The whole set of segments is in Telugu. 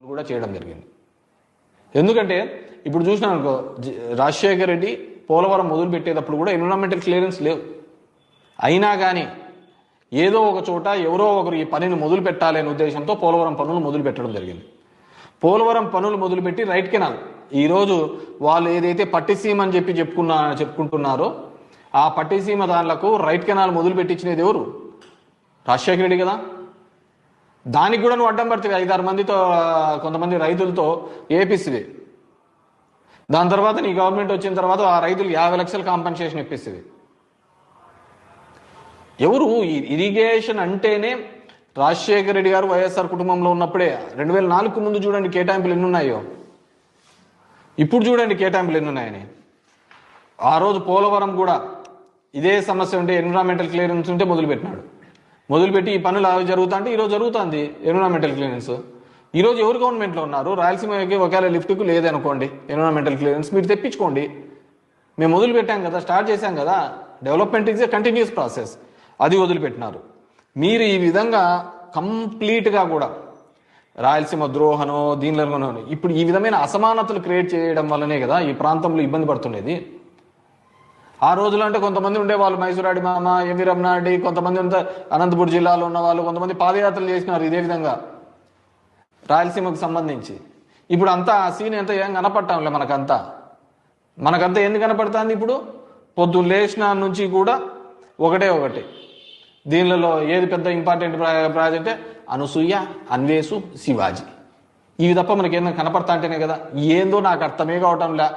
కూడా చేయడం జరిగింది. ఎందుకంటే ఇప్పుడు చూసినా అనుకో, రాజశేఖర రెడ్డి పోలవరం మొదలు పెట్టేటప్పుడు కూడా ఎన్విరాన్మెంటల్ క్లియరెన్స్ లేవు. అయినా కానీ ఏదో ఒక చోట ఎవరో ఒకరు ఈ పనిని మొదలు పెట్టాలి అనే ఉద్దేశంతో పోలవరం పనులు మొదలు పెట్టడం జరిగింది. పోలవరం పనులు మొదలుపెట్టి రైట్ కెనాల్ ఈరోజు వాళ్ళు ఏదైతే పట్టిసీమ అని చెప్పుకుంటున్నారో ఆ పట్టిసీమ దానిలకు రైట్ కెనాల్ మొదలు పెట్టించినది ఎవరు? రాజశేఖర రెడ్డి కదా. దానికి కూడా నువ్వు అడ్డం పడుతుంది 5-6 మందితో, కొంతమంది రైతులతో ఏపిస్తుంది. దాని తర్వాత నీ గవర్నమెంట్ వచ్చిన తర్వాత ఆ రైతులు 50 లక్షల కాంపెన్సేషన్ ఇప్పిస్తుంది. ఎవరు? ఇరిగేషన్ అంటేనే రాజశేఖర రెడ్డి గారు వైఎస్ఆర్ కుటుంబంలో ఉన్నప్పుడే 2004 ముందు చూడండి కేటాయింపులు ఎన్ని ఉన్నాయో, ఇప్పుడు చూడండి కేటాయింపులు ఎన్ని ఉన్నాయని. ఆ రోజు పోలవరం కూడా ఇదే సమస్య ఉంటే, ఎన్విరాన్మెంటల్ క్లియరెన్స్ ఉంటే మొదలుపెట్టి ఈ పనులు అవి జరుగుతా అంటే ఈరోజు జరుగుతుంది ఎన్విరాన్మెంటల్ క్లియరెన్స్. ఈరోజు ఎవరు గవర్నమెంట్లో ఉన్నారు? రాయలసీమకి ఒకవేళ లిఫ్ట్కు లేదనుకోండి ఎన్విరాన్మెంటల్ క్లియరెన్స్, మీరు తెప్పించుకోండి. మేము మొదలు పెట్టాం కదా, స్టార్ట్ చేశాం కదా. Development is a continuous process. అది వదిలిపెట్టినారు మీరు. ఈ విధంగా కంప్లీట్గా కూడా రాయలసీమ ద్రోహనో దీనిలోనో ఇప్పుడు ఈ విధమైన అసమానతలు క్రియేట్ చేయడం వల్లనే కదా ఈ ప్రాంతంలో ఇబ్బంది పడుతున్నది. ఆ రోజులో అంటే కొంతమంది ఉండేవాళ్ళు, మైసూరాడి మామ, ఎంవి రమణారెడ్డి, కొంతమంది అనంతపురం జిల్లాలో ఉన్న వాళ్ళు కొంతమంది పాదయాత్రలు చేసినారు ఇదే విధంగా రాయలసీమకు సంబంధించి. ఇప్పుడు అంతా ఆ సీన్ ఎంత ఏం కనపడటంలే మనకంతా ఎందుకు కనపడుతుంది? ఇప్పుడు పొద్దున్న లేచిన నుంచి కూడా ఒకటే దీనిలో ఏది పెద్ద ఇంపార్టెంట్ ప్రాజెక్టే? అనసూయ, అన్వేషు, శివాజీ. ఇవి తప్ప మనకి ఏదైనా కనపడతా అంటేనే కదా. ఏందో నాకు అర్థమే కావటంలే.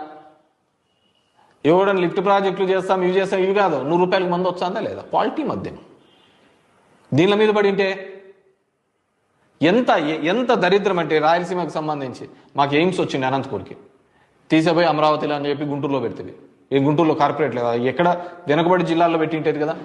ఎవడని లిఫ్ట్ ప్రాజెక్టులు చేస్తాం, ఇవి చేస్తాం, ఇవి కాదు. 100 రూపాయలకి మంది వస్తుందా లేదా? క్వాలిటీ మద్యం దీనిల మీద పడింటే ఎంత దరిద్రం అంటే, రాయలసీమకు సంబంధించి మాకు ఎయిమ్స్ వచ్చింది అనంతపూర్కి, తీసేపోయి అమరావతిలో అని చెప్పి గుంటూరులో పెడుతుంది. ఈ గుంటూరులో కార్పొరేట్ లేదా? ఎక్కడ వెనుకబడి జిల్లాల్లో పెట్టింటేది కదా.